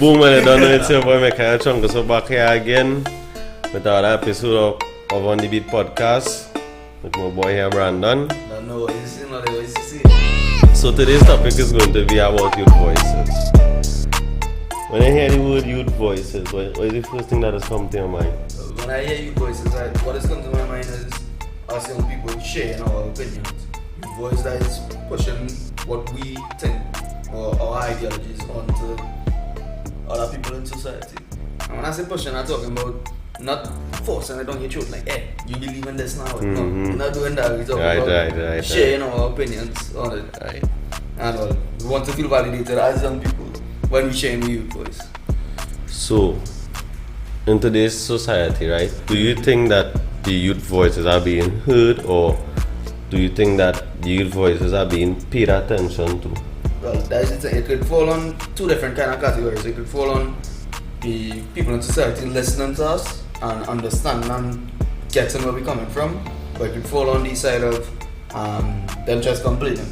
Boom, and I don't know it's your boy Mekaya Chunga. So back here again with our episode of On The Beat podcast with my boy here Brandon. No, it's not the way you see. So today's topic is going to be about youth voices. When I hear the word youth voices, what is the first thing that has come to your mind? When I hear youth voices, what has come to my mind is us young people sharing our opinions. Youth voice that is pushing what we think or our ideologies onto other people in society. And when I say pushing, I'm talking about not forcing it on your throat, like, hey, you believe in this now. No, we're not doing that. We're talking about sharing our opinions on it. Right. And we want to feel validated as young people when we share youth voice. So, in today's society, right, do you think that the youth voices are being heard, or do you think that the youth voices are being paid attention to? Well, that's the thing. It could fall on two different kind of categories. It could fall on the people in society listening to us and understanding and getting where we're coming from, but it could fall on the side of them just complaining.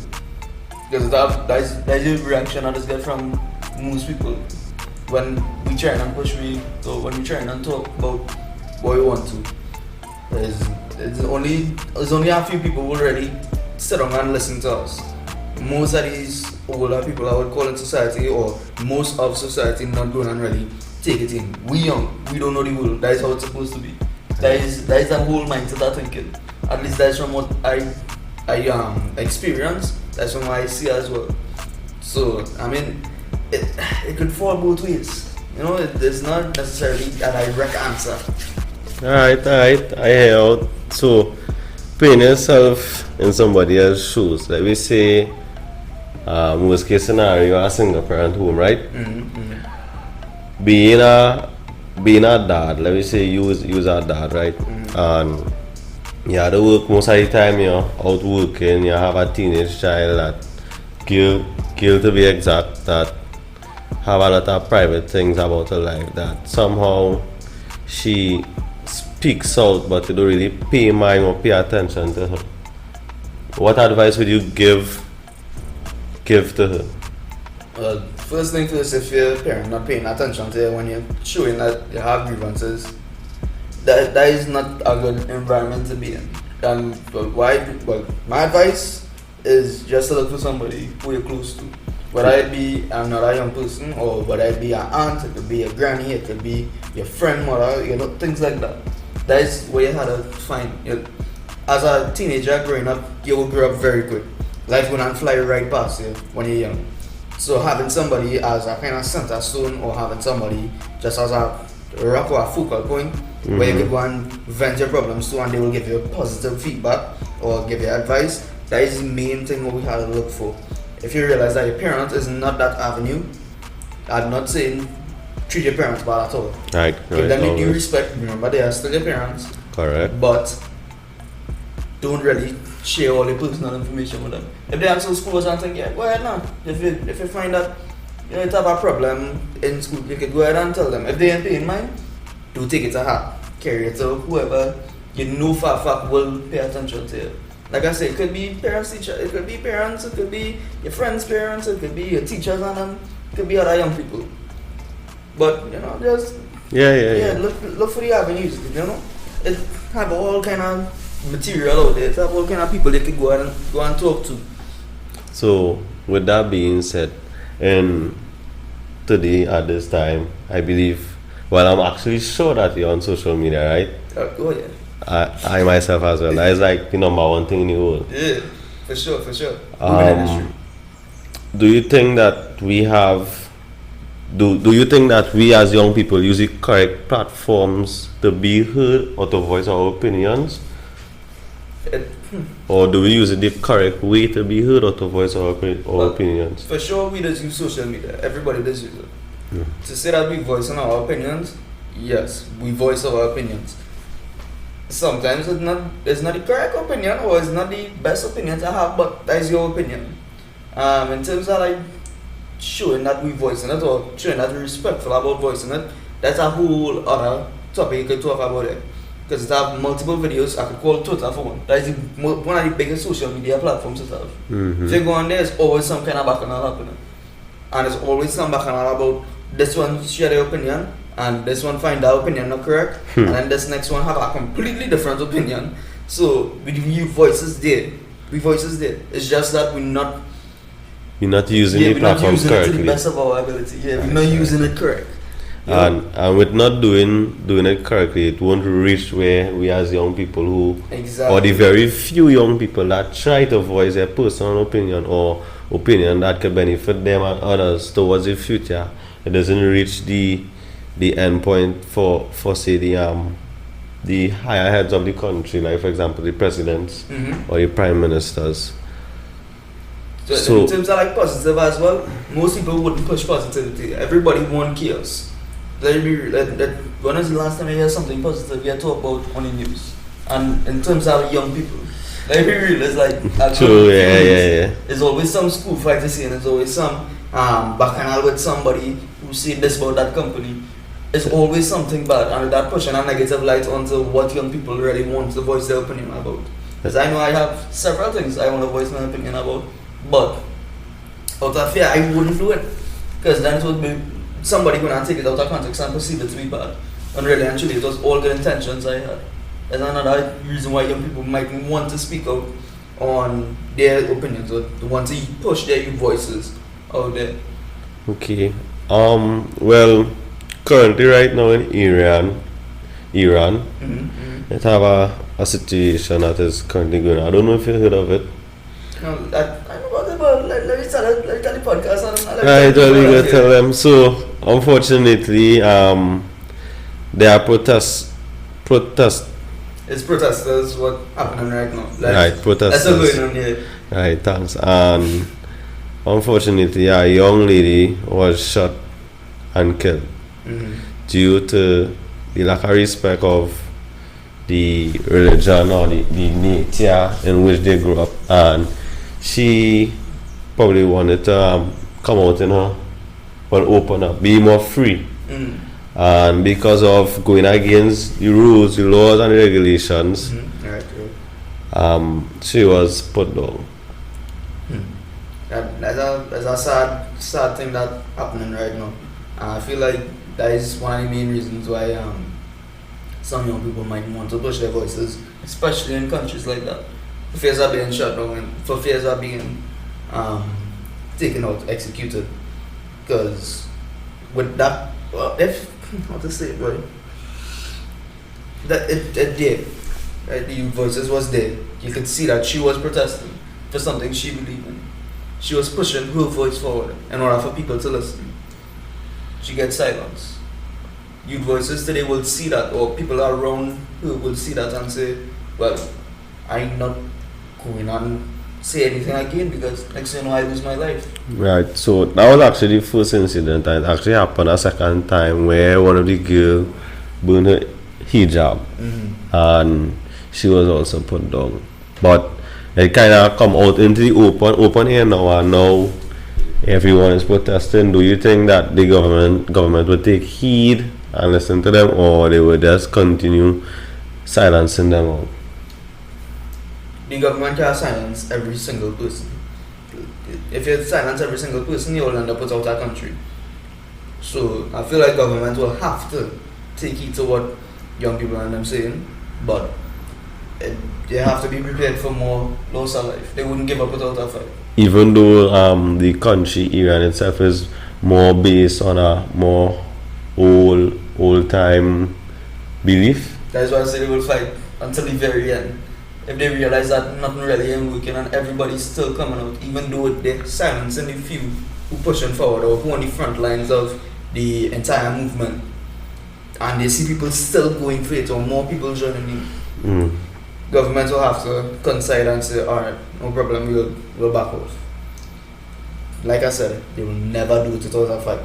Because that's the reaction I just get from most people when we try and push when we try and talk about what we want to. There's only a few people who already sit down and listen to us. Most of these older people I would call in society, or most of society, not going and really take it in. We young, we don't know the world. That is how it's supposed to be. That is the whole mindset I'm thinking. At least that's from what I experience. That's from what I see as well. So I mean, it could fall both ways. You know, it's not necessarily a direct answer. Alright, I hear out. So, putting yourself in somebody else's shoes, like we say, worst case scenario, a single parent home, right? Being a dad, let me say you was a dad, right? And you had to work most of the time, you're out working, you have a teenage child that girl to be exact, that have a lot of private things about her life, that somehow she speaks out but you don't really pay mind or pay attention to her. What advice would you give to her? Well, first thing first, if your parent not paying attention to you when you're showing that you have grievances, that is not a good environment to be in. And my advice is just to look for somebody who you're close to. Whether it be another young person, or whether it be an aunt, it could be a granny, it could be your friend, mother, things like that. That is where you had to find. As a teenager growing up, you will grow up very quick. Life will not fly right past you when you're young. So having somebody as a kind of center stone, or having somebody just as a rock or a focal point, where you can go and vent your problems to, and they will give you positive feedback or give you advice, that is the main thing what we have to look for. If you realize that your parent is not that avenue, I'm not saying treat your parents bad at all. Right. Give them the due respect. Remember, they are still your parents. Correct. But don't really share all your personal information with them. If they answer school or something, yeah, go ahead now. If you find that you have a problem in school, you can go ahead and tell them. If they ain't paying mind, do take it to heart. Carry it to whoever you know for a fact will pay attention to you. Like I said, it could be parents, teachers, it could be parents, it could be your friends' parents, it could be your teachers and them, it could be other young people. But just look for the avenues. It have all kind of material out there. It have all kind of people they can go and talk to. So, with that being said, and today at this time, I believe, I'm actually sure that you're on social media, right? Oh yeah. I myself as well. That is like the number one thing in the world. Yeah, for sure. Do you think that we have? Do you think that we as young people use the correct platforms to be heard or to voice our opinions? Or do we use the correct way to be heard or to voice our opinions? For sure, we just use social media. Everybody does use it. To say that we voicing our opinions, yes, we voice our opinions. Sometimes it's not the correct opinion, or it's not the best opinion to have, but that is your opinion. In terms of showing that we voicing it, or showing that we're respectful about voicing it, that's a whole other topic you could talk about it. Because it have multiple videos. I could call Twitter for one. That is one of the biggest social media platforms it have. If you go on there, there's always some kind of bacchanal happening. And there's always some bacchanal about this one share their opinion, and this one find their opinion not correct, and then this next one have a completely different opinion. So we voices there. We voices there. It's just that we're not using the we're not platform using it to the correctly. best of our ability. Yeah, we're not using it correct. And with not doing it correctly, it won't reach where we as young people who, Exactly. or the very few young people that try to voice their personal opinion or opinion that could benefit them and others towards the future, it doesn't reach the end point for say the higher heads of the country, like for example the presidents or the prime ministers. So in terms of like positive as well, most people wouldn't push positivity. Everybody want chaos. When was the last time you heard something positive you talk about on the news? And in terms of young people, like be real, it's like True, yeah. There's always some school fight to see, and there's always some bacchanal with somebody who said this about that company. It's always something bad, and that pushing a negative light onto what young people really want to voice their opinion about. Because I know I have several things I want to voice my opinion about, but out of fear I wouldn't do it, because then it would be somebody gonna take it out of context and perceive it to be bad. And really, actually, it was all good intentions I had. That's another reason why young people might want to speak out on their opinions or want to push their voices out there. Okay. Well, currently right now in Iran, it have a situation that is currently going on. I don't know if you heard of it. No, I know about it, but let me tell the podcast. Right, well, you gotta tell them. So, unfortunately, there are protests. It's protesters, what happening right now. Right, protesters. That's what's going on here. Right, thanks. And unfortunately, a young lady was shot and killed due to the lack of respect of the religion or the nature in which they grew up. And she probably wanted to come out in her, well, open up, be more free. And because of going against the rules, the laws and the regulations, she was put down. That's a sad thing that's happening right now. I feel like that is one of the main reasons why some young people might want to push their voices, especially in countries like that. For fears of being shut down and for fears of being taken out, executed. Because with that, well, if, how to say it, boy, that it did. Right? The voices was there. You could see that she was protesting for something she believed in. She was pushing her voice forward in order for people to listen. She gets silence. Youth voices today will see that, or people around who will see that and say, well, I'm not going on say anything again because next thing you know I lose my life. Right, so that was actually the first incident, and it actually happened a second time where one of the girls burned her hijab and she was also put down. But it kind of come out into the open air now, and now everyone is protesting. Do you think that the government would take heed and listen to them, or they would just continue silencing them out? The government can silence every single person. If you silence every single person, you will end up without a country. So I feel like government will have to take heed to what young people and them saying, but they have to be prepared for more loss of life. They wouldn't give up without a fight. Even though the country Iran itself is more based on a more old time belief. That is why I say they will fight until the very end. If they realize that nothing really ain't working and everybody's still coming out, even though they're silencing the few who pushing forward or who on the front lines of the entire movement, and they see people still going for it or more people joining in, government will have to coincide and say, alright, no problem, we'll back off. Like I said, they will never do it without a fight.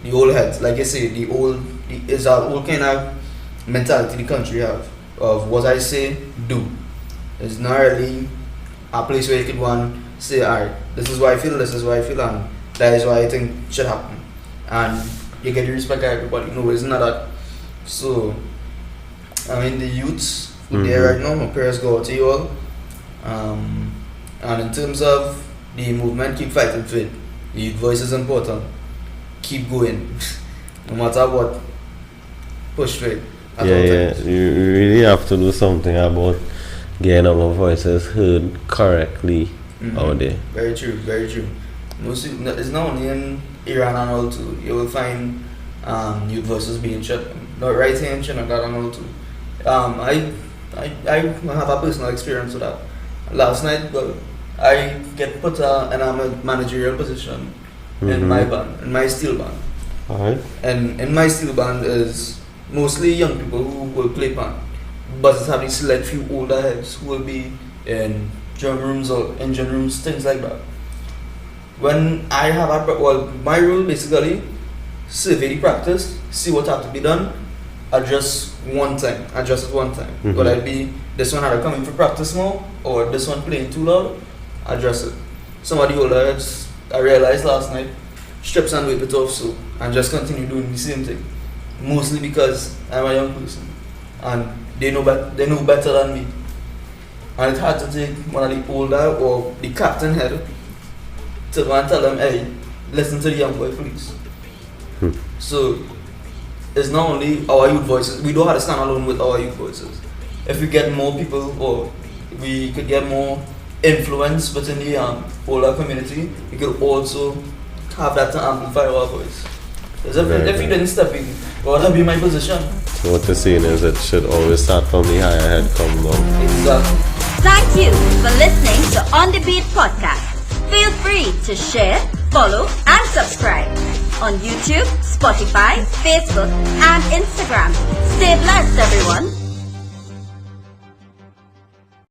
The old heads, like you say, it's an old kind of mentality the country have of what I say, do. It's not really a place where you could go and say, alright, this is why I feel, and that is why I think should happen. And you get the respect of everybody. No, it's not that. So, I mean, the youths there right now, my prayers go out to you all. And in terms of the movement, keep fighting for it. The youth voice is important. keep going, no matter what. Push through it. at all Yeah. times. You really have to do something about getting our voices heard correctly out there. Very true, very true. It's not only in Iran and all too. You will find youth voices being shut. Not right here in Trinidad and all too. I have a personal experience with that. Last night, well, I get put in a managerial position in my band, in my steel band. Alright. And in my steel band is mostly young people who will play band, but it's having select few older heads who will be in drum rooms or engine rooms, things like that. When I have my rule basically survey the practice, see what have to be done, adjust it one time. Whether it be this one had to come in for practice more or this one playing too loud, adjust it. Some of the older heads I realized last night strips and wipe it off so and just continue doing the same thing. Mostly because I'm a young person and they know better than me. And it's hard to take one of the older or the captain head to go and tell them, hey, listen to the young boy please. So it's not only our youth voices, we don't have to stand alone with our youth voices. If we get more people or we could get more influence within the older community, we could also have that to amplify our voice. Because if you didn't step in, what would be my position? So what you're saying is it should always start from the higher head, come down. Exactly. Thank you for listening to On The Beat Podcast. Feel free to share, follow, and subscribe on YouTube, Spotify, Facebook, and Instagram. Stay blessed, everyone.